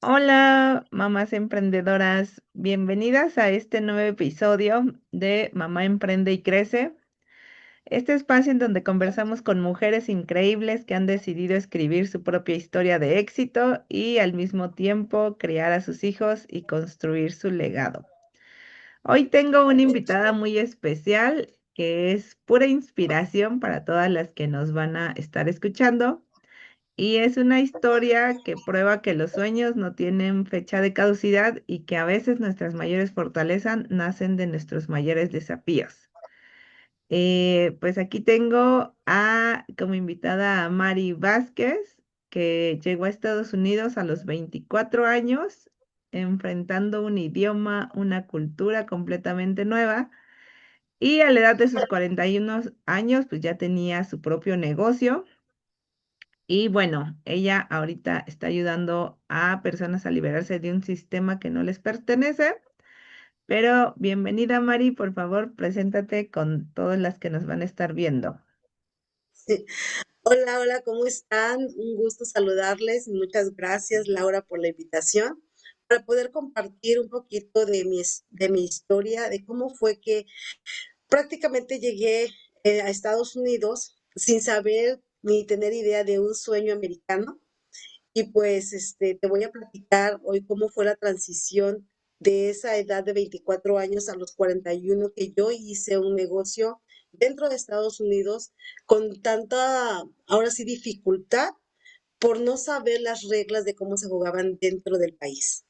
Hola, mamás emprendedoras, bienvenidas a este nuevo episodio de Mamá Emprende y Crece, este espacio en donde conversamos con mujeres increíbles que han decidido escribir su propia historia de éxito y al mismo tiempo criar a sus hijos y construir su legado. Hoy tengo una invitada muy especial que es pura inspiración para todas las que nos van a estar escuchando. Y es una historia que prueba que los sueños no tienen fecha de caducidad y que a veces nuestras mayores fortalezas nacen de nuestros mayores desafíos. Pues aquí tengo como invitada a Mari Vázquez, que llegó a Estados Unidos a los 24 años, enfrentando un idioma, una cultura completamente nueva. Y a la edad de sus 41 años, pues ya tenía su propio negocio y bueno, ella ahorita está ayudando a personas a liberarse de un sistema que no les pertenece. Pero bienvenida, Mari, por favor, preséntate con todas las que nos van a estar viendo. Hola, hola, ¿cómo están? Un gusto saludarles y muchas gracias, Laura, por la invitación para poder compartir un poquito de mi historia, de cómo fue que prácticamente llegué a Estados Unidos sin saber ni tener idea de un sueño americano. Y pues te voy a platicar hoy cómo fue la transición de esa edad de 24 años a los 41 que yo hice un negocio dentro de Estados Unidos con tanta, ahora sí, dificultad por no saber las reglas de cómo se jugaban dentro del país.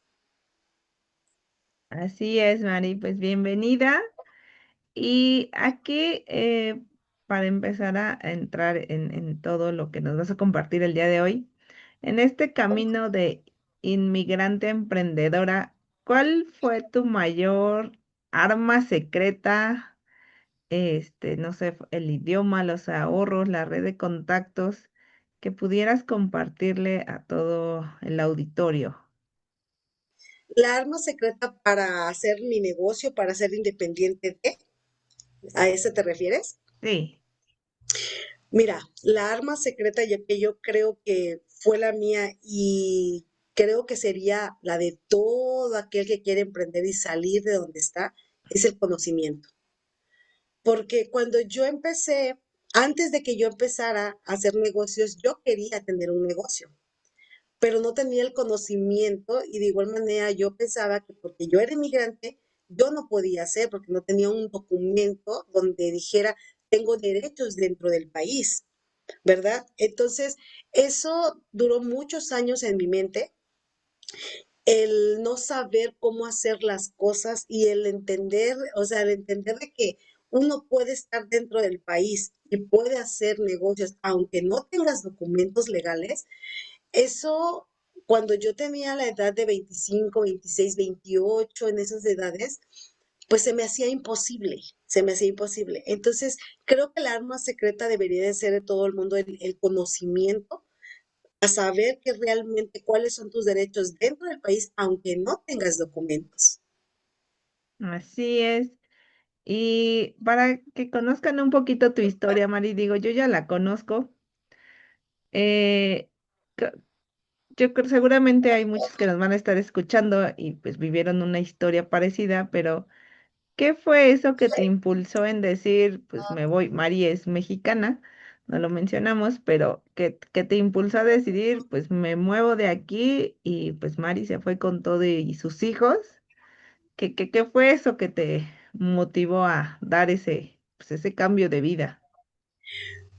Así es, Mari, pues bienvenida. Y aquí, para empezar a entrar en todo lo que nos vas a compartir el día de hoy, en este camino de inmigrante emprendedora, ¿cuál fue tu mayor arma secreta? No sé, el idioma, los ahorros, la red de contactos, que pudieras compartirle a todo el auditorio. La arma secreta para hacer mi negocio, para ser independiente ¿a eso te refieres? Sí, Mira, la arma secreta ya que yo creo que fue la mía y creo que sería la de todo aquel que quiere emprender y salir de donde está, es el conocimiento. Porque cuando yo empecé, antes de que yo empezara a hacer negocios, yo quería tener un negocio, pero no tenía el conocimiento y de igual manera yo pensaba que porque yo era inmigrante, yo no podía hacer porque no tenía un documento donde dijera tengo derechos dentro del país. ¿Verdad? Entonces, eso duró muchos años en mi mente, el no saber cómo hacer las cosas y el entender, o sea, el entender de que uno puede estar dentro del país y puede hacer negocios aunque no tengas documentos legales. Eso, cuando yo tenía la edad de 25, 26, 28, en esas edades, pues se me hacía imposible, se me hacía imposible. Entonces, creo que el arma secreta debería de ser de todo el mundo el conocimiento, a saber que realmente cuáles son tus derechos dentro del país, aunque no tengas documentos. así es. Y para que conozcan un poquito tu historia, Mari, digo, yo ya la conozco. eh, c- yo creo seguramente hay muchos que nos van a estar escuchando y pues vivieron una historia parecida, pero ¿qué fue eso que te impulsó en decir, pues me voy? Mari es mexicana, no lo mencionamos, pero que te impulsó a decidir, pues me muevo de aquí y pues Mari se fue con todo y sus hijos. ¿Qué fue eso que te motivó a dar pues ese cambio de vida?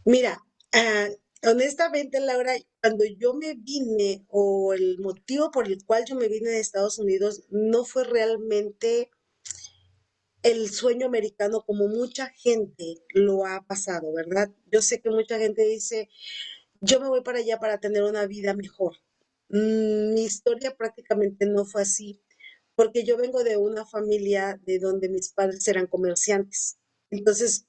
Mira, ah, honestamente, Laura, cuando yo me vine o el motivo por el cual yo me vine de Estados Unidos no fue realmente el sueño americano como mucha gente lo ha pasado, ¿verdad? Yo sé que mucha gente dice, yo me voy para allá para tener una vida mejor. Mi historia prácticamente no fue así, porque yo vengo de una familia de donde mis padres eran comerciantes. Entonces,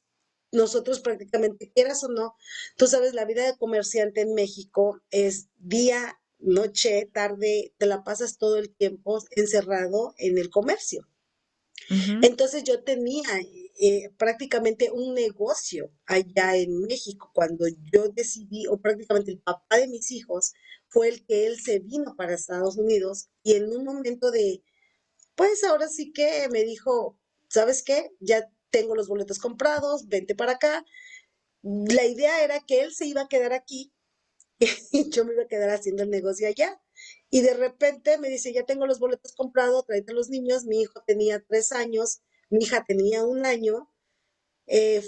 nosotros prácticamente, quieras o no, tú sabes, la vida de comerciante en México es día, noche, tarde, te la pasas todo el tiempo encerrado en el comercio. Ujú. Entonces yo tenía prácticamente un negocio allá en México. Cuando yo decidí, o prácticamente el papá de mis hijos, fue el que él se vino para Estados Unidos y en un momento de, pues ahora sí que me dijo, ¿sabes qué? Ya tengo los boletos comprados, vente para acá. La idea era que él se iba a quedar aquí y yo me iba a quedar haciendo el negocio allá. Y de repente me dice, ya tengo los boletos comprados, tráete a los niños. Mi hijo tenía 3 años, mi hija tenía 1 año.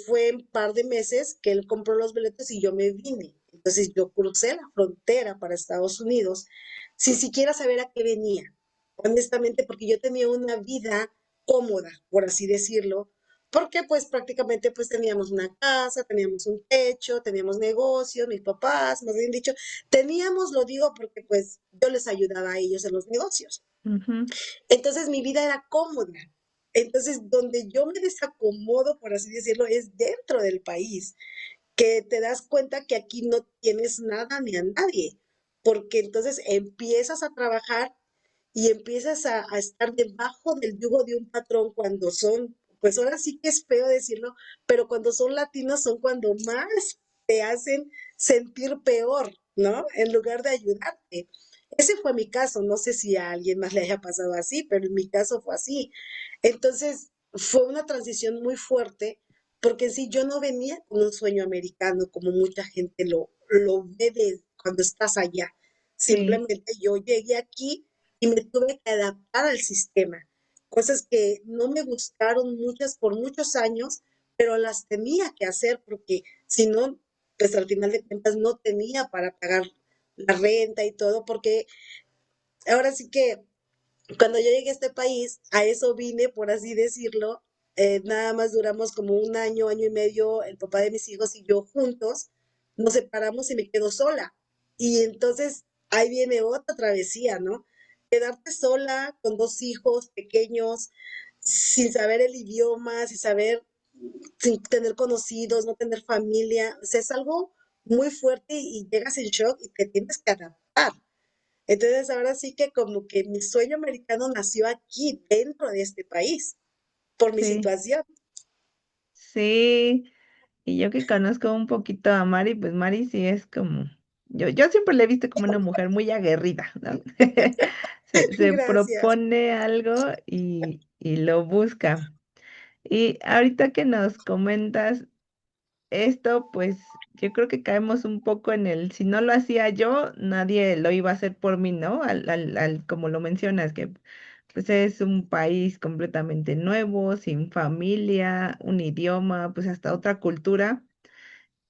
Fue en par de meses que él compró los boletos y yo me vine. Entonces yo crucé la frontera para Estados Unidos sin siquiera saber a qué venía, honestamente, porque yo tenía una vida cómoda, por así decirlo, porque pues prácticamente pues teníamos una casa, teníamos un techo, teníamos negocios, mis papás, más bien dicho, teníamos, lo digo porque pues yo les ayudaba a ellos en los negocios. Ujú. Entonces mi vida era cómoda. Entonces, donde yo me desacomodo, por así decirlo, es dentro del país, que te das cuenta que aquí no tienes nada ni a nadie, porque entonces empiezas a trabajar y empiezas a estar debajo del yugo de un patrón cuando son, pues ahora sí que es feo decirlo, pero cuando son latinos son cuando más te hacen sentir peor, ¿no? En lugar de ayudarte. Ese fue mi caso, no sé si a alguien más le haya pasado así, pero en mi caso fue así. Entonces, fue una transición muy fuerte, porque en sí yo no venía con un sueño americano, como mucha gente lo ve de cuando estás allá. Sí, Simplemente yo llegué aquí y me tuve que adaptar al sistema. Cosas que no me gustaron muchas por muchos años, pero las tenía que hacer porque si no, pues al final de cuentas no tenía para pagar la renta y todo, porque ahora sí que cuando yo llegué a este país, a eso vine, por así decirlo. Nada más duramos como un año, año y medio, el papá de mis hijos y yo juntos, nos separamos y me quedo sola. Y entonces ahí viene otra travesía, ¿no? Quedarte sola con 2 hijos pequeños, sin saber el idioma, sin saber, sin tener conocidos, no tener familia, o sea, es algo muy fuerte y llegas en shock y te tienes que adaptar. Entonces, ahora sí que como que mi sueño americano nació aquí, dentro de este país, por mi sí, situación. sí. Y yo que conozco un poquito a Mari, pues Mari sí es como, yo siempre la he visto como una mujer muy aguerrida, ¿no? Se Gracias. propone algo y lo busca. Y ahorita que nos comentas esto, pues yo creo que caemos un poco en el, si no lo hacía yo, nadie lo iba a hacer por mí, ¿no? Como lo mencionas, que pues es un país completamente nuevo, sin familia, un idioma, pues hasta otra cultura.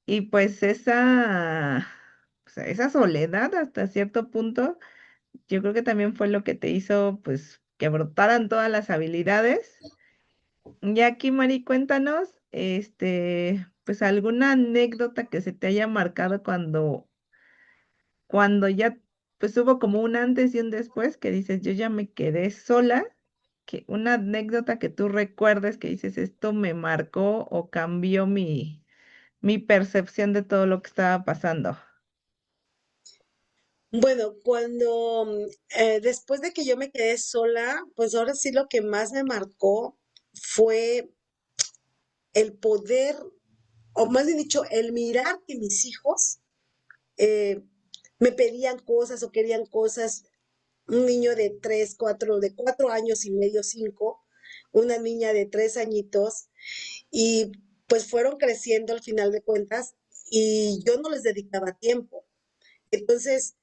Y pues esa soledad hasta cierto punto, yo creo que también fue lo que te hizo pues que brotaran todas las habilidades. Y aquí, Mari, cuéntanos, pues alguna anécdota que se te haya marcado cuando ya pues hubo como un antes y un después que dices, yo ya me quedé sola, que una anécdota que tú recuerdes que dices, esto me marcó o cambió mi percepción de todo lo que estaba pasando. Bueno, cuando después de que yo me quedé sola, pues ahora sí lo que más me marcó fue el poder, o más bien dicho, el mirar que mis hijos eh, me pedían cosas o querían cosas. Un niño de 4 años y medio, 5, una niña de 3 añitos, y pues fueron creciendo al final de cuentas y yo no les dedicaba tiempo. Entonces,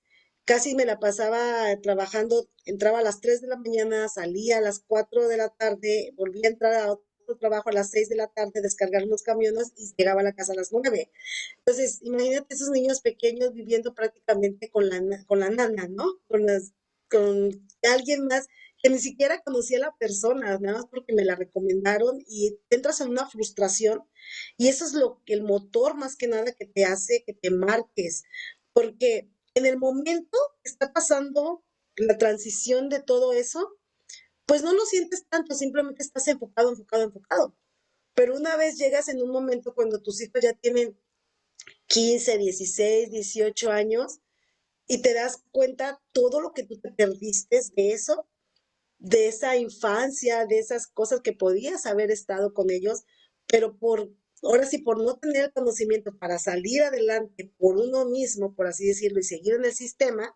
casi me la pasaba trabajando, entraba a las 3 de la mañana, salía a las 4 de la tarde, volvía a entrar a otro trabajo a las 6 de la tarde, descargar unos camiones y llegaba a la casa a las 9. Entonces, imagínate esos niños pequeños viviendo prácticamente con la nana, ¿no? Con alguien más que ni siquiera conocía a la persona, nada más porque me la recomendaron y entras en una frustración y eso es lo que el motor más que nada que te hace que te marques, porque en el momento que está pasando la transición de todo eso, pues no lo sientes tanto, simplemente estás enfocado, enfocado, enfocado. Pero una vez llegas en un momento cuando tus hijos ya tienen 15, 16, 18 años y te das cuenta todo lo que tú te perdiste de eso, de esa infancia, de esas cosas que podías haber estado con ellos, pero ahora sí, por no tener el conocimiento para salir adelante por uno mismo, por así decirlo, y seguir en el sistema,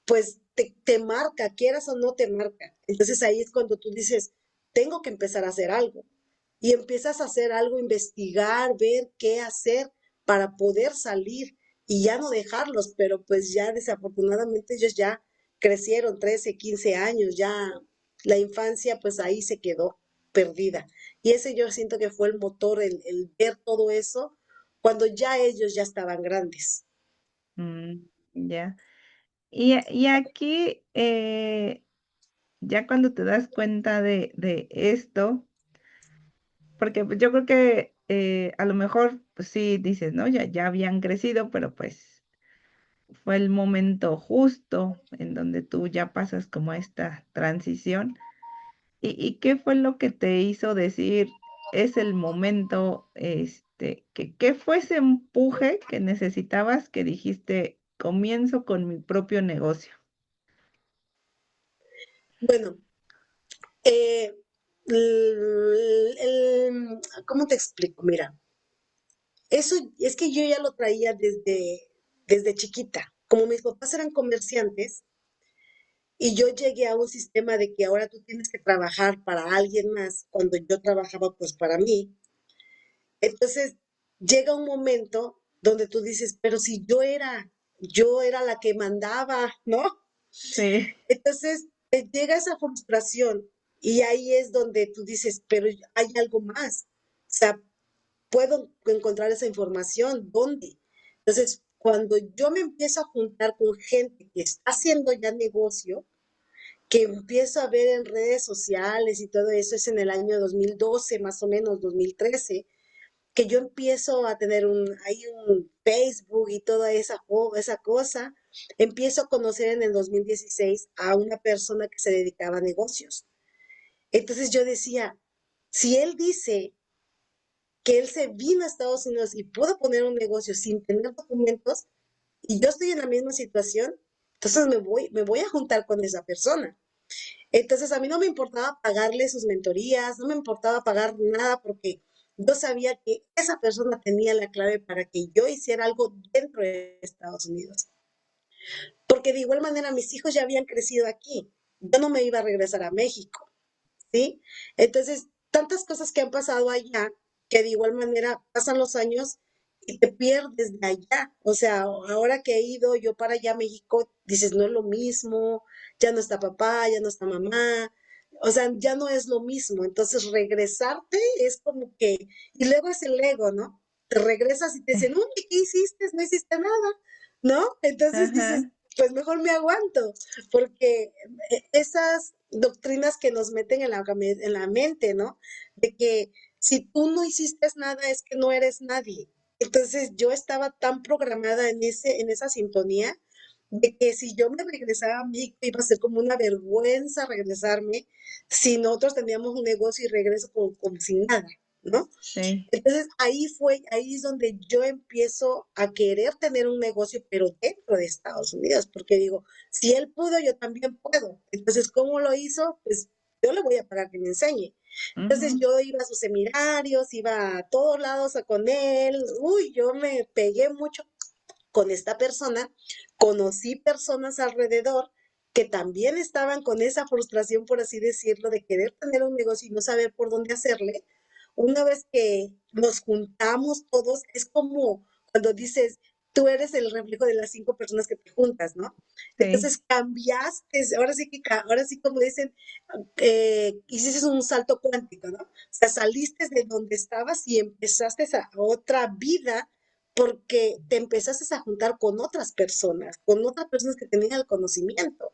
pues te marca, quieras o no te marca. Entonces ahí es cuando tú dices, tengo que empezar a hacer algo. Y empiezas a hacer algo, investigar, ver qué hacer para poder salir y ya no dejarlos, pero pues ya desafortunadamente ellos ya crecieron 13, 15 años, ya la infancia pues ahí se quedó perdida. Y ese yo siento que fue el motor, el ver todo eso cuando ya ellos ya estaban grandes. Mm, ya. Y aquí, ya cuando te das cuenta de esto, porque pues, yo creo que a lo mejor, pues sí, dices, ¿no? Ya habían crecido, pero pues fue el momento justo en donde tú ya pasas como esta transición. ¿Y qué fue lo que te hizo decir, es el momento, qué fue ese empuje que necesitabas que dijiste, comienzo con mi propio negocio? Bueno, Eh, ¿cómo te explico? Mira, eso es que yo ya lo traía desde chiquita. Como mis papás eran comerciantes y yo llegué a un sistema de que ahora tú tienes que trabajar para alguien más cuando yo trabajaba pues para mí. Entonces llega un momento donde tú dices, pero si yo era la que mandaba, ¿no? Sí, Entonces te llega esa frustración y ahí es donde tú dices, pero hay algo más. O sea, puedo encontrar esa información, ¿dónde? Entonces, cuando yo me empiezo a juntar con gente que está haciendo ya negocio, que empiezo a ver en redes sociales y todo eso, es en el año 2012, más o menos, 2013, que yo empiezo a tener hay un Facebook y toda esa cosa, empiezo a conocer en el 2016 a una persona que se dedicaba a negocios. Entonces yo decía, si él dice que él se vino a Estados Unidos y pudo poner un negocio sin tener documentos, y yo estoy en la misma situación, entonces me voy a juntar con esa persona. Entonces a mí no me importaba pagarle sus mentorías, no me importaba pagar nada porque yo sabía que esa persona tenía la clave para que yo hiciera algo dentro de Estados Unidos. Porque de igual manera mis hijos ya habían crecido aquí. Yo no me iba a regresar a México, ¿sí? Entonces, tantas cosas que han pasado allá, que de igual manera pasan los años y te pierdes de allá. O sea, ahora que he ido yo para allá a México, dices, no es lo mismo, ya no está papá, ya no está mamá, o sea, ya no es lo mismo. Entonces, regresarte es como que, y luego es el ego, ¿no? Te regresas y te dicen, uy, ¿qué hiciste? No hiciste nada, ¿no? Entonces dices, ajá, pues mejor me aguanto, porque esas doctrinas que nos meten en la mente, ¿no? De que si tú no hiciste nada es que no eres nadie. Entonces yo estaba tan programada en esa sintonía de que si yo me regresaba a México iba a ser como una vergüenza regresarme si nosotros teníamos un negocio y regreso como sin nada, ¿no? sí, Entonces ahí es donde yo empiezo a querer tener un negocio, pero dentro de Estados Unidos, porque digo, si él pudo, yo también puedo. Entonces, ¿cómo lo hizo? Pues yo le voy a pagar que me enseñe. Entonces ujú, yo iba a sus seminarios, iba a todos lados con él. Uy, yo me pegué mucho con esta persona. Conocí personas alrededor que también estaban con esa frustración, por así decirlo, de querer tener un negocio y no saber por dónde hacerle. Una vez que nos juntamos todos, es como cuando dices, tú eres el reflejo de las 5 personas que te juntas, ¿no? sí, Entonces cambiaste, ahora sí como dicen, hiciste un salto cuántico, ¿no? O sea, saliste de donde estabas y empezaste a otra vida porque te empezaste a juntar con otras personas que tenían el conocimiento.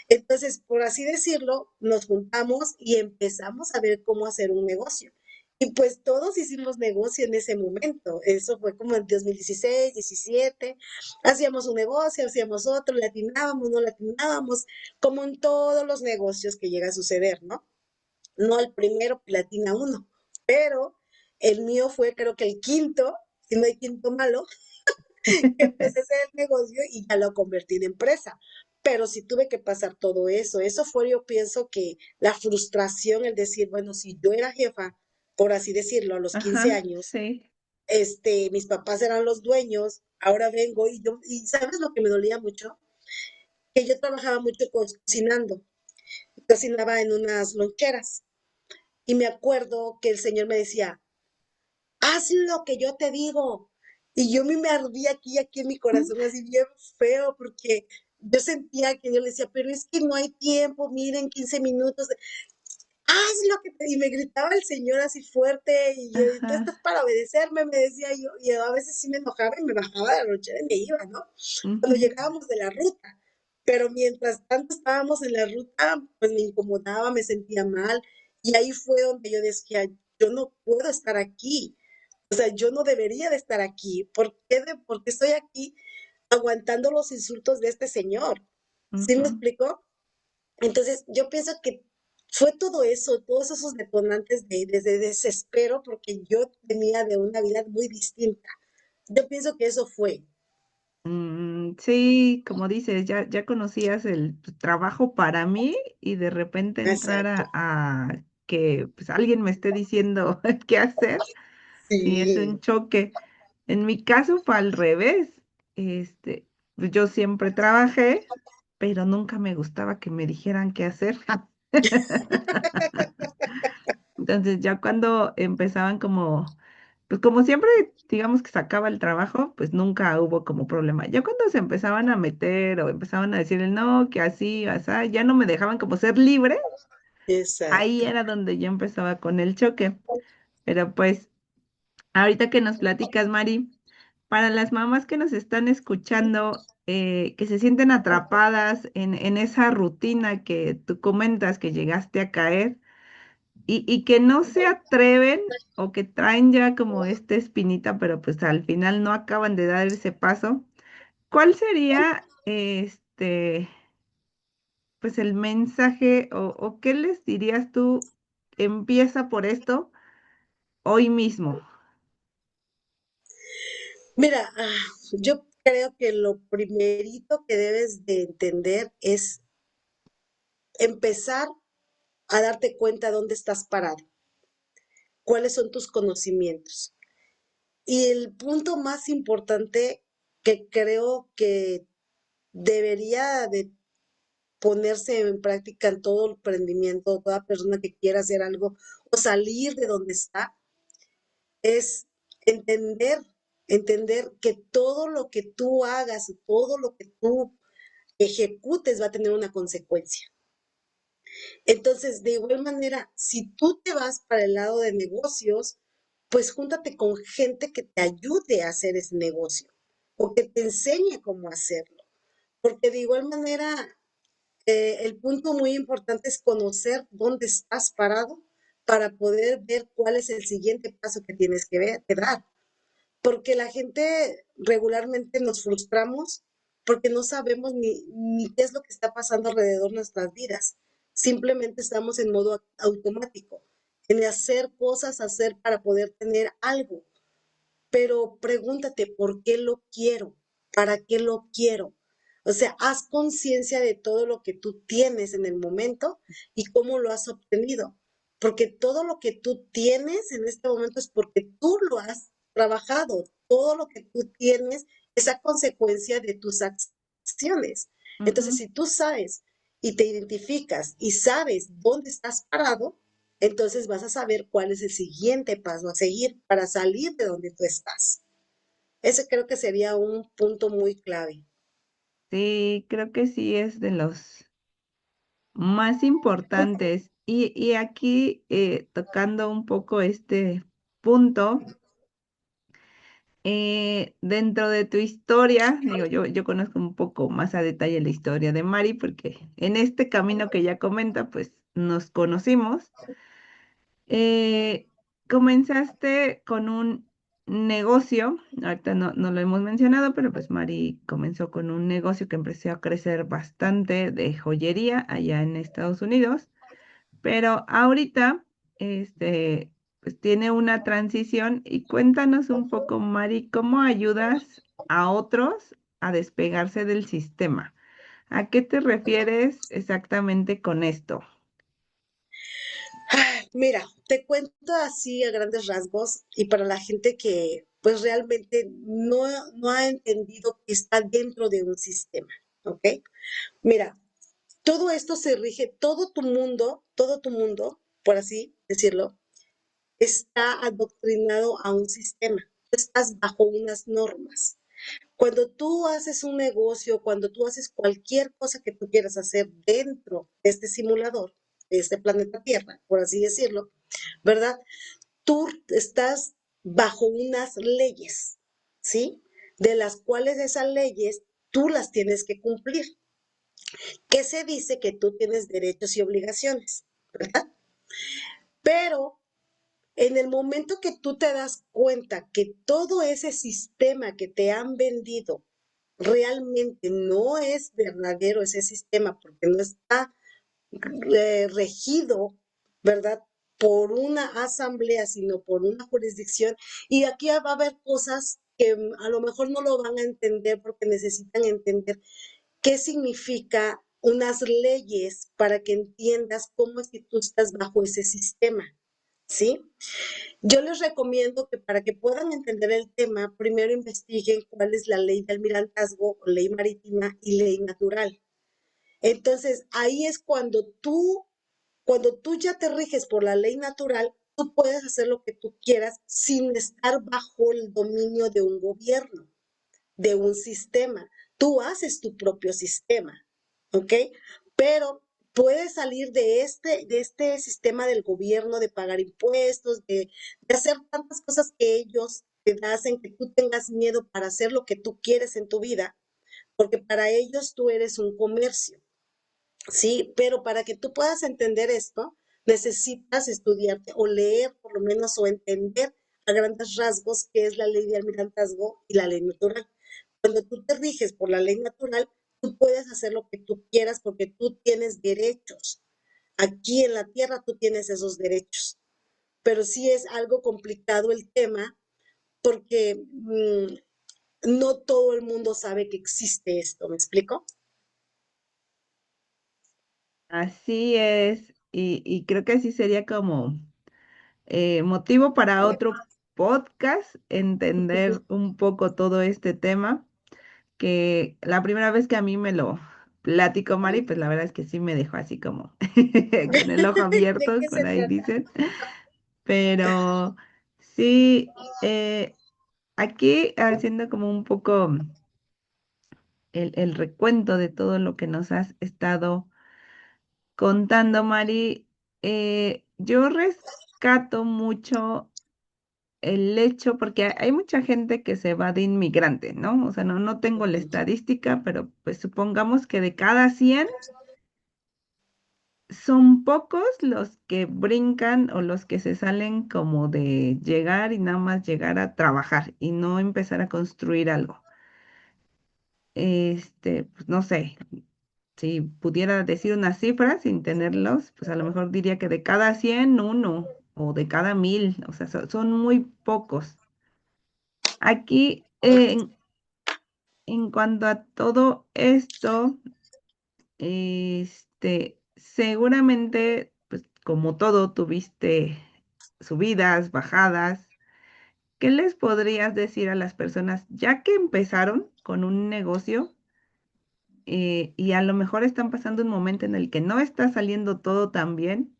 Entonces, por así decirlo, nos juntamos y empezamos a ver cómo hacer un negocio. Y pues todos hicimos negocio en ese momento. Eso fue como en 2016, 17. Hacíamos un negocio, hacíamos otro, latinábamos, no latinábamos, como en todos los negocios que llega a suceder, ¿no? No el primero que latina uno, pero el mío fue creo que el quinto, si no hay quinto malo, que empecé a hacer el negocio y ya lo convertí en empresa. Pero sí tuve que pasar todo eso. Eso fue, yo pienso que la frustración, el decir, bueno, si yo era jefa por así decirlo, a los 15 Ajá, años. sí. Mis papás eran los dueños, ahora vengo y ¿sabes lo que me dolía mucho? Que yo trabajaba mucho cocinando, cocinaba en unas loncheras y me acuerdo que el señor me decía, haz lo que yo te digo. Y yo me ardía aquí en mi corazón, así bien feo, porque yo sentía que yo le decía, pero es que no hay tiempo, miren, 15 minutos, haz lo que te... Y me gritaba el señor así fuerte, y yo, tú estás Ajá. para obedecerme, me decía yo, y a veces sí me enojaba y me bajaba de la lonchera y me iba, ¿no? Cuando Ujú, llegábamos de la ruta. Pero mientras tanto estábamos en la ruta, pues me incomodaba, me sentía mal, y ahí fue donde yo decía, yo no puedo estar aquí, o sea, yo no debería de estar aquí. ¿Por qué estoy aquí aguantando los insultos de este señor? ¿Sí me ujú. explicó? Entonces, yo pienso que fue todo eso, todos esos detonantes de desespero, porque yo venía de una vida muy distinta. Yo pienso que eso fue. Sí, como dices, ya conocías el trabajo para mí y de repente entrar Exacto. a que pues alguien me esté diciendo qué hacer, sí es un Sí, choque. En mi caso fue al revés. Pues yo siempre trabajé, pero nunca me gustaba que me dijeran qué hacer. Entonces ya cuando empezaban como, pues como siempre, digamos que sacaba el trabajo, pues nunca hubo como problema. Ya cuando se empezaban a meter o empezaban a decirle no, que así, así, ya no me dejaban como ser libre, ahí exacto. era donde yo empezaba con el choque. Pero pues ahorita que nos platicas, Mari, para las mamás que nos están escuchando, que se sienten atrapadas en esa rutina que tú comentas que llegaste a caer, y que no se atreven o que traen ya como esta espinita, pero pues al final no acaban de dar ese paso, ¿cuál sería pues el mensaje o qué les dirías tú? Empieza por esto hoy mismo. Mira, yo creo que lo primerito que debes de entender es empezar a darte cuenta dónde estás parado, cuáles son tus conocimientos. Y el punto más importante que creo que debería de ponerse en práctica en todo emprendimiento, toda persona que quiera hacer algo o salir de donde está, es entender, entender que todo lo que tú hagas, todo lo que tú ejecutes va a tener una consecuencia. Entonces, de igual manera, si tú te vas para el lado de negocios, pues júntate con gente que te ayude a hacer ese negocio o que te enseñe cómo hacerlo. Porque de igual manera, el punto muy importante es conocer dónde estás parado para poder ver cuál es el siguiente paso que tienes que dar. Porque la gente regularmente nos frustramos porque no sabemos ni qué es lo que está pasando alrededor de nuestras vidas. Simplemente estamos en modo automático, en hacer cosas, hacer para poder tener algo. Pero pregúntate, ¿por qué lo quiero? ¿Para qué lo quiero? O sea, haz conciencia de todo lo que tú tienes en el momento y cómo lo has obtenido. Porque todo lo que tú tienes en este momento es porque tú lo has trabajado. Todo lo que tú tienes es a consecuencia de tus acciones. Entonces, Ujú. si tú sabes y te identificas y sabes dónde estás parado, entonces vas a saber cuál es el siguiente paso a seguir para salir de donde tú estás. Ese creo que sería un punto muy clave. Sí, creo que sí es de los más importantes. Y aquí, tocando un poco este punto, dentro de tu historia, digo, yo conozco un poco más a detalle la historia de Mari, porque en este camino que ya comenta, pues nos conocimos. Eh, Comenzaste con un negocio, ahorita no lo hemos mencionado, pero pues Mari comenzó con un negocio que empezó a crecer bastante de joyería allá en Estados Unidos. Pero ahorita, pues tiene una transición y cuéntanos un poco, Mari, ¿cómo ayudas a otros a despegarse del sistema? ¿A qué te refieres exactamente con esto? Mira, te cuento así a grandes rasgos y para la gente que pues realmente no ha entendido que está dentro de un sistema, ¿ok? Mira, todo esto se rige, todo tu mundo, por así decirlo, está adoctrinado a un sistema. Tú estás bajo unas normas. Cuando tú haces un negocio, cuando tú haces cualquier cosa que tú quieras hacer dentro de este simulador, de este planeta Tierra, por así decirlo, ¿verdad? Tú estás bajo unas leyes, ¿sí? De las cuales esas leyes tú las tienes que cumplir. ¿Qué se dice? Que tú tienes derechos y obligaciones, ¿verdad? Pero en el momento que tú te das cuenta que todo ese sistema que te han vendido realmente no es verdadero ese sistema, porque no está regido, ¿verdad? Por una asamblea, sino por una jurisdicción. Y aquí va a haber cosas que a lo mejor no lo van a entender porque necesitan entender qué significa unas leyes para que entiendas cómo es que tú estás bajo ese sistema, ¿sí? Yo les recomiendo que para que puedan entender el tema, primero investiguen cuál es la ley de almirantazgo, ley marítima y ley natural. Entonces, ahí es cuando tú ya te riges por la ley natural, tú puedes hacer lo que tú quieras sin estar bajo el dominio de un gobierno, de un sistema. Tú haces tu propio sistema, ¿ok? Pero puedes salir de este sistema del gobierno, de pagar impuestos, de hacer tantas cosas que ellos te hacen que tú tengas miedo para hacer lo que tú quieres en tu vida, porque para ellos tú eres un comercio. Sí, pero para que tú puedas entender esto, necesitas estudiarte o leer por lo menos o entender a grandes rasgos qué es la ley de almirantazgo y la ley natural. Cuando tú te riges por la ley natural, tú puedes hacer lo que tú quieras porque tú tienes derechos. Aquí en la tierra tú tienes esos derechos. Pero sí es algo complicado el tema porque no todo el mundo sabe que existe esto, ¿me explico? Así es, y creo que así sería como motivo para otro podcast, entender un poco todo este tema, que la primera vez que a mí me lo platicó Mari, pues la verdad es que sí me dejó así como con el ojo ¿De abierto, qué por se ahí trata? dicen, pero sí, aquí haciendo como un poco el recuento de todo lo que nos has estado contando, Mari, yo rescato mucho el hecho, porque hay mucha gente que se va de inmigrante, ¿no? O sea, no tengo la estadística, pero pues supongamos que de cada 100 son pocos los que brincan o los que se salen como de llegar y nada más llegar a trabajar y no empezar a construir algo. Pues no sé, si pudiera decir una cifra sin tenerlos, pues a lo mejor diría que de cada 100 uno, o de cada 1000, o sea, son muy pocos. Aquí, en cuanto a todo esto, seguramente, pues como todo, tuviste subidas, bajadas. ¿Qué les podrías decir a las personas ya que empezaron con un negocio y a lo mejor están pasando un momento en el que no está saliendo todo tan bien?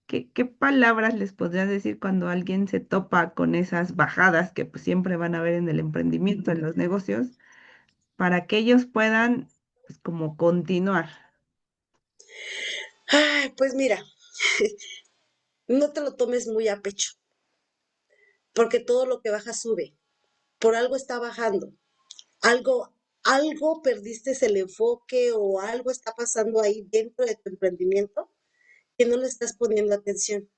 ¿Qué palabras les podrías decir cuando alguien se topa con esas bajadas que pues siempre van a haber en el emprendimiento, en los negocios, para que ellos puedan pues como continuar? Ay, pues mira, no te lo tomes muy a pecho, porque todo lo que baja sube. Por algo está bajando. Algo perdiste el enfoque o algo está pasando ahí dentro de tu emprendimiento que no le estás poniendo atención.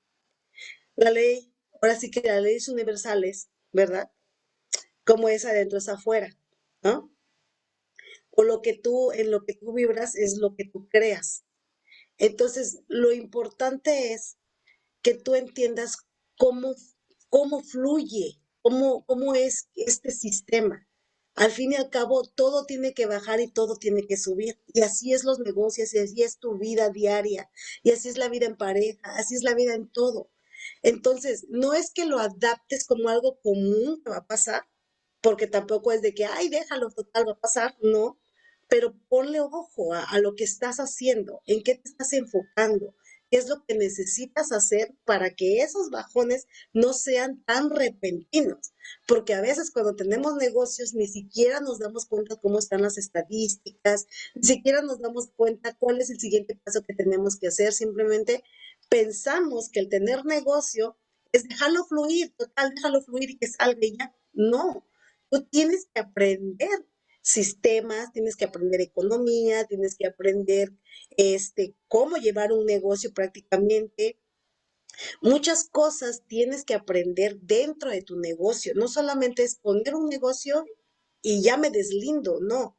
La ley, ahora sí que las leyes universales, ¿verdad? Como es adentro es afuera, ¿no? O en lo que tú vibras es lo que tú creas. Entonces, lo importante es que tú entiendas cómo, cómo fluye, cómo es este sistema. Al fin y al cabo, todo tiene que bajar y todo tiene que subir. Y así es los negocios, y así es tu vida diaria, y así es la vida en pareja, así es la vida en todo. Entonces, no es que lo adaptes como algo común que va a pasar, porque tampoco es de que, ay, déjalo, total, va a pasar, no, pero ponle ojo a lo que estás haciendo, en qué te estás enfocando, qué es lo que necesitas hacer para que esos bajones no sean tan repentinos, porque a veces cuando tenemos negocios ni siquiera nos damos cuenta cómo están las estadísticas, ni siquiera nos damos cuenta cuál es el siguiente paso que tenemos que hacer, simplemente pensamos que el tener negocio es dejarlo fluir, total, déjalo fluir y que salga y ya. No, tú tienes que aprender sistemas, tienes que aprender economía, tienes que aprender cómo llevar un negocio prácticamente. Muchas cosas tienes que aprender dentro de tu negocio. No solamente es poner un negocio y ya me deslindo, no.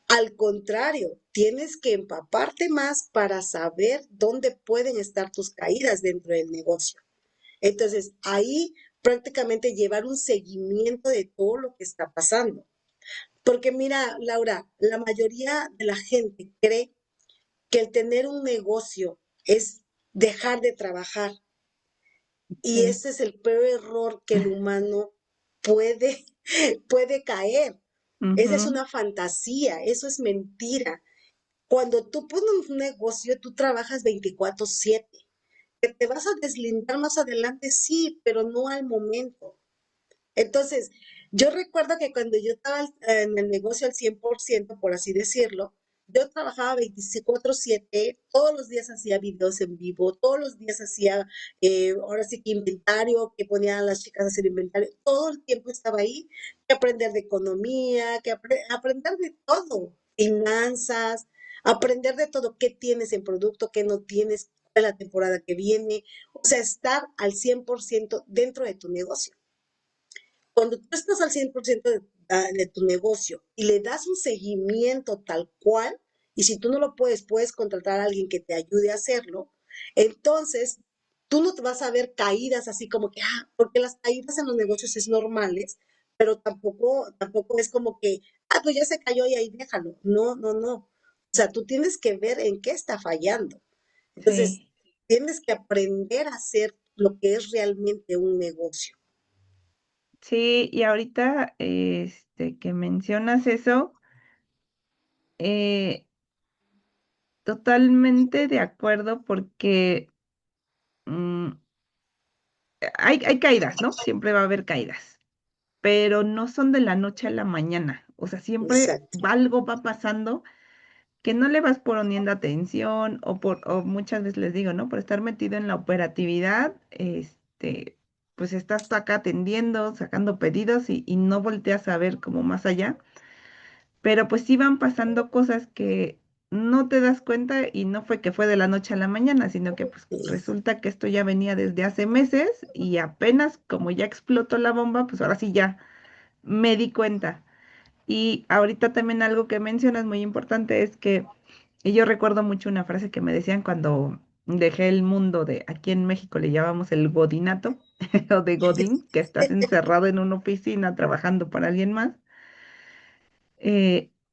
Al contrario, tienes que empaparte más para saber dónde pueden estar tus caídas dentro del negocio. Entonces, ahí prácticamente llevar un seguimiento de todo lo que está pasando. Porque mira, Laura, la mayoría de la gente cree que el tener un negocio es dejar de trabajar. Y Sí. ese es el peor error que el humano puede, puede caer. Esa es Ujú. una fantasía, eso es mentira. Cuando tú pones un negocio, tú trabajas 24/7. ¿Que te vas a deslindar más adelante? Sí, pero no al momento. Entonces, yo recuerdo que cuando yo estaba en el negocio al 100%, por así decirlo, yo trabajaba 24/7, todos los días hacía videos en vivo, todos los días hacía, ahora sí que inventario, que ponían a las chicas a hacer inventario, todo el tiempo estaba ahí, que aprender de economía, que aprender de todo, finanzas, aprender de todo, qué tienes en producto, qué no tienes, cuál es la temporada que viene, o sea, estar al 100% dentro de tu negocio. Cuando tú estás al 100% de tu negocio y le das un seguimiento tal cual, y si tú no lo puedes, puedes contratar a alguien que te ayude a hacerlo, entonces tú no te vas a ver caídas así como que, porque las caídas en los negocios es normales, pero tampoco es como que, pues ya se cayó y ahí déjalo. No, no, no. O sea, tú tienes que ver en qué está fallando. Entonces, Sí, tienes que aprender a hacer lo que es realmente un negocio. sí, y ahorita que mencionas eso, eh, totalmente de acuerdo porque mm, hay caídas, ¿no? Siempre va a haber caídas, pero no son de la noche a la mañana. O sea, siempre Exacto. algo va pasando que no le vas poniendo atención o muchas veces les digo, ¿no? Por estar metido en la operatividad, pues estás tú acá atendiendo, sacando pedidos y no volteas a ver como más allá, pero pues sí van pasando cosas que no te das cuenta y no fue que fue de la noche a la mañana, sino que pues resulta que esto ya venía desde hace meses y apenas como ya explotó la bomba, pues ahora sí ya me di cuenta. Y ahorita también algo que mencionas muy importante es que y yo recuerdo mucho una frase que me decían cuando dejé el mundo de aquí en México le llamamos el godinato o de godín, que estás encerrado en una oficina trabajando para alguien más.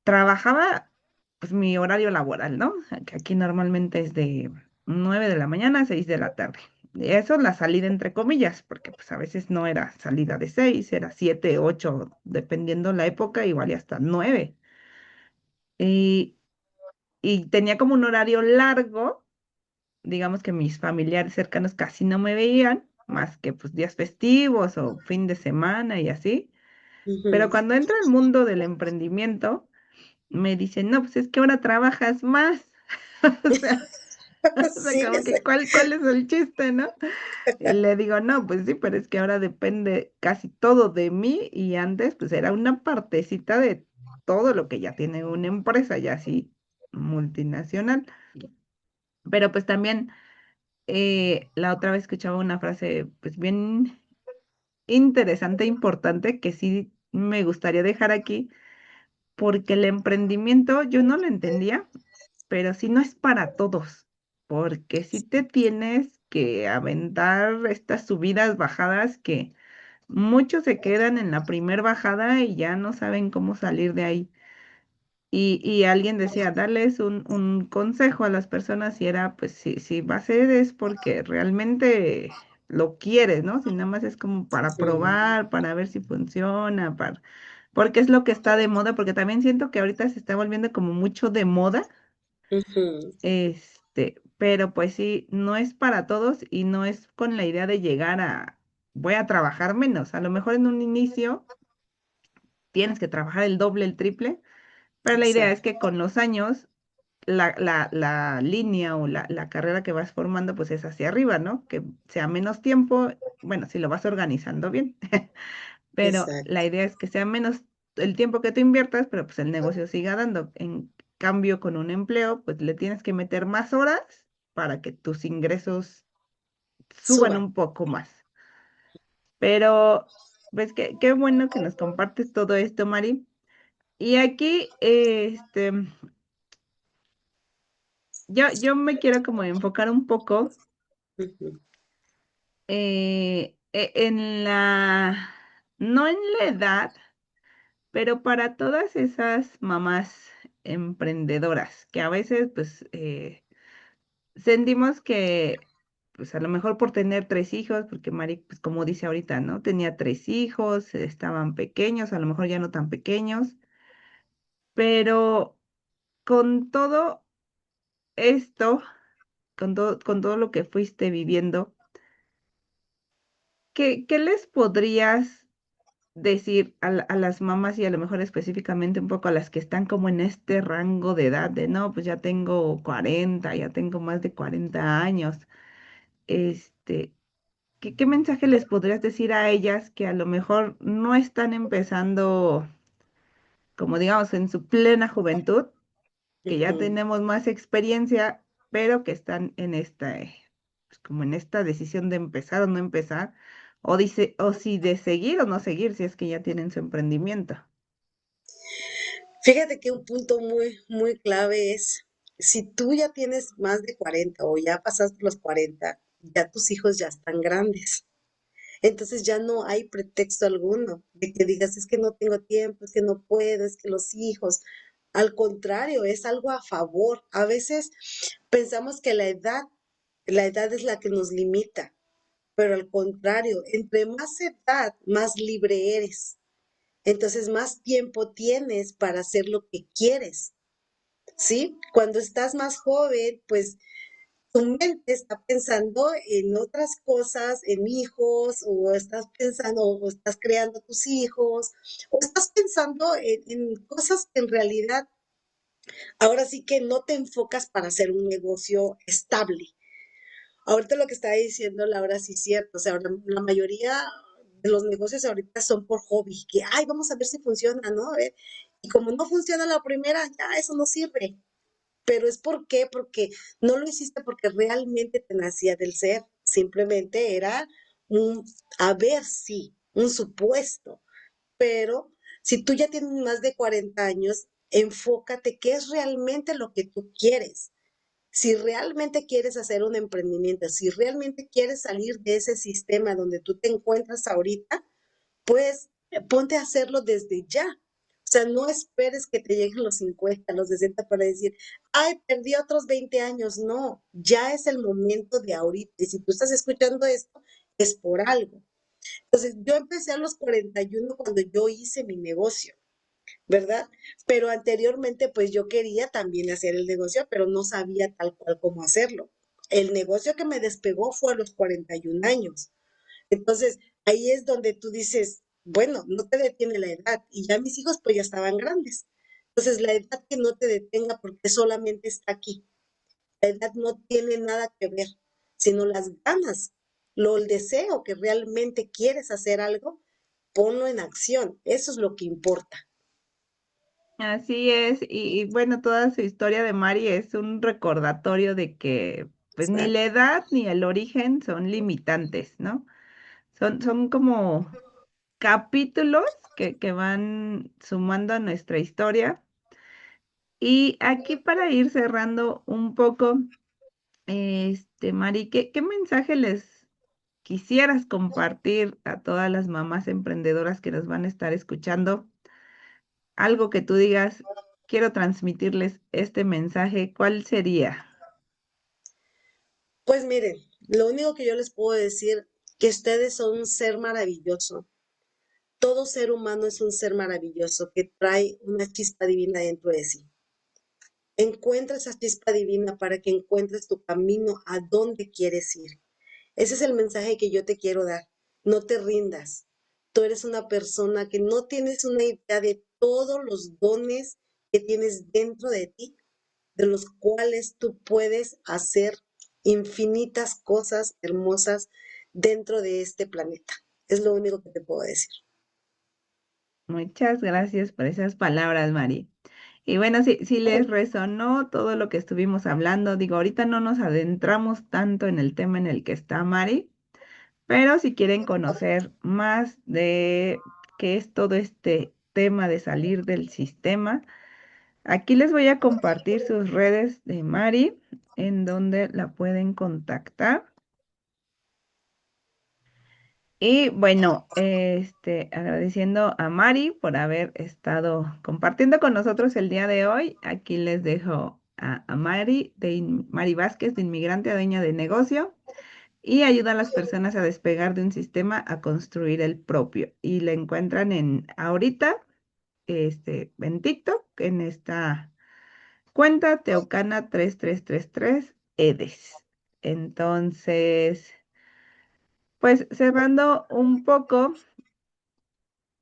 Trabajaba pues mi horario laboral, ¿no? Que aquí normalmente es de 9 de la mañana a 6 de la tarde. Y eso la salida entre comillas, porque pues a veces no era salida de 6, era 7, 8, dependiendo la época, igual y hasta 9. Y, y tenía como un horario largo, digamos que mis familiares cercanos casi no me veían, más que pues días festivos o fin de semana y así. Pero Ujú. cuando entro al mundo del emprendimiento, me dicen, no, pues es que ahora trabajas más. O sea, o sea, Sí, como que ¿cuál es el chiste, no? Y le digo, no, pues sí, pero es que ahora depende casi todo de mí y antes pues era una partecita de todo lo que ya tiene una empresa, ya así multinacional. Pero pues también la otra vez escuchaba una frase pues bien interesante e importante que sí me gustaría dejar aquí, porque el emprendimiento yo no lo entendía, pero sí no es para todos, porque sí te tienes que aventar estas subidas, bajadas que muchos se quedan en la primer bajada y ya no saben cómo salir de ahí. Y alguien decía, darles un consejo a las personas y era, pues si va a ser es porque realmente lo quieres, ¿no? Si nada más es como para Sí. probar, para ver si funciona, porque es lo que está de moda, porque también siento que ahorita se está volviendo como mucho de moda, Ujú, pero pues sí, no es para todos y no es con la idea de llegar voy a trabajar menos. A lo mejor en un inicio tienes que trabajar el doble, el triple, pero la idea es exacto. que con los años la línea o la carrera que vas formando pues es hacia arriba, ¿no? Que sea menos tiempo, bueno, si lo vas organizando bien, pero la Exacto. idea es que sea menos el tiempo que tú inviertas, pero pues el negocio siga dando. En cambio, con un empleo, pues le tienes que meter más horas para que tus ingresos suban Suba. un poco más. Pero, pues qué bueno que nos compartes todo esto, Mari. Y aquí, yo me quiero como enfocar un poco Ujú, en no en la edad, pero para todas esas mamás emprendedoras que a veces pues sentimos que pues a lo mejor por tener tres hijos, porque Mari pues como dice ahorita, ¿no? Tenía tres hijos, estaban pequeños, a lo mejor ya no tan pequeños, pero con todo esto, con todo lo que fuiste viviendo, qué les podrías decir a las mamás y a lo mejor específicamente un poco a las que están como en este rango de edad de no, pues ya tengo 40, ya tengo más de 40 años? Este, ¿qué mensaje les podrías decir a ellas que a lo mejor no están empezando, como digamos, en su plena juventud, que ya ujú. tenemos más experiencia, pero que están en pues como en esta decisión de empezar o no empezar, o si de seguir o no seguir, si es que ya tienen su emprendimiento? Fíjate que un punto muy clave es, si tú ya tienes más de 40 o ya pasaste los 40, ya tus hijos ya están grandes. Entonces ya no hay pretexto alguno de que digas, es que no tengo tiempo, es que no puedo, es que los hijos. Al contrario, es algo a favor. A veces pensamos que la edad es la que nos limita, pero al contrario, entre más edad, más libre eres. Entonces más tiempo tienes para hacer lo que quieres, ¿sí? Cuando estás más joven, pues tu mente está pensando en otras cosas, en hijos, o estás pensando, o estás creando tus hijos, o estás pensando en cosas que en realidad ahora sí que no te enfocas para hacer un negocio estable. Ahorita lo que está diciendo Laura sí es cierto, o sea, la mayoría de los negocios ahorita son por hobby, que, ay, vamos a ver si funciona, ¿no? A ver, y como no funciona la primera, ya eso no sirve. Pero es por qué, porque no lo hiciste porque realmente te nacía del ser, simplemente era un a ver si, un supuesto. Pero si tú ya tienes más de 40 años, enfócate qué es realmente lo que tú quieres. Si realmente quieres hacer un emprendimiento, si realmente quieres salir de ese sistema donde tú te encuentras ahorita, pues ponte a hacerlo desde ya. O sea, no esperes que te lleguen los 50, los 60 para decir, ay, perdí otros 20 años. No, ya es el momento de ahorita. Y si tú estás escuchando esto, es por algo. Entonces, yo empecé a los 41 cuando yo hice mi negocio, ¿verdad? Pero anteriormente, pues yo quería también hacer el negocio, pero no sabía tal cual cómo hacerlo. El negocio que me despegó fue a los 41 años. Entonces, ahí es donde tú dices, bueno, no te detiene la edad. Y ya mis hijos pues ya estaban grandes. Entonces, la edad que no te detenga porque solamente está aquí. La edad no tiene nada que ver, sino las ganas, el deseo que realmente quieres hacer algo, ponlo en acción. Eso es lo que importa. Así es, y bueno, toda su historia de Mari es un recordatorio de que pues ni la Exacto. edad ni el origen son limitantes, ¿no? Son como capítulos que van sumando a nuestra historia. Y aquí para ir cerrando un poco, Mari, ¿qué mensaje les quisieras compartir a todas las mamás emprendedoras que nos van a estar escuchando, algo que tú digas, quiero transmitirles este mensaje, ¿cuál sería? Pues miren, lo único que yo les puedo decir, que ustedes son un ser maravilloso. Todo ser humano es un ser maravilloso que trae una chispa divina dentro de sí. Encuentra esa chispa divina para que encuentres tu camino a dónde quieres ir. Ese es el mensaje que yo te quiero dar. No te rindas. Tú eres una persona que no tienes una idea de todos los dones que tienes dentro de ti, de los cuales tú puedes hacer infinitas cosas hermosas dentro de este planeta. Es lo único que te puedo decir. Muchas gracias por esas palabras, Mari. Y bueno, si les resonó todo lo que estuvimos hablando, digo, ahorita no nos adentramos tanto en el tema en el que está Mari, pero si quieren conocer más de qué es todo este tema de salir del sistema, aquí les voy a compartir sus redes de Mari, en donde la pueden contactar. Y bueno, agradeciendo a Mari por haber estado compartiendo con nosotros el día de hoy. Aquí les dejo a Mari, Mari Vázquez, de Inmigrante a Dueña de Negocio, y ayuda a las personas a despegar de un sistema a construir el propio. Y la encuentran en ahorita, en TikTok, en esta cuenta Teocana 3333 Edes. Entonces, pues cerrando un poco.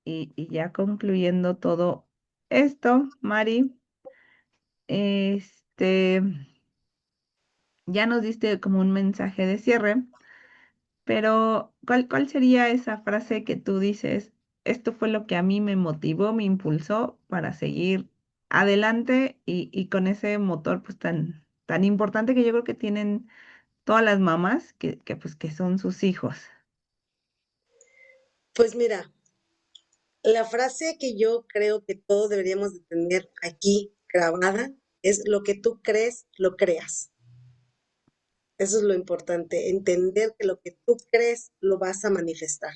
Y ya concluyendo todo esto, Mari, este, ya nos diste como un mensaje de cierre, pero ¿cuál sería esa frase que tú dices? Esto fue lo que a mí me motivó, me impulsó para seguir adelante y con ese motor pues tan importante que yo creo que tienen todas las mamás pues que son sus hijos. Pues mira, la frase que yo creo que todos deberíamos de tener aquí grabada es: lo que tú crees, lo creas. Eso es lo importante, entender que lo que tú crees lo vas a manifestar.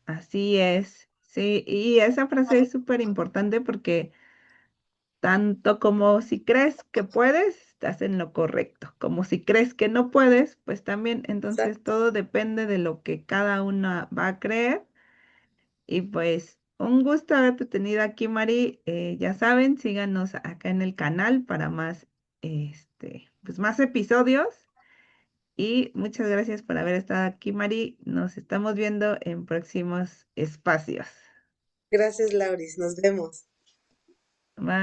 Así es, sí, y esa frase es súper importante porque tanto como si crees que puedes, estás en lo correcto, como si crees que no puedes, pues también, entonces Exacto. todo depende de lo que cada una va a creer. Y pues un gusto haberte tenido aquí, Mari. Ya saben, síganos acá en el canal para más, pues más episodios. Y muchas gracias por haber estado aquí, Mari. Nos estamos viendo en próximos espacios. Gracias, Lauris. Nos vemos. Bye.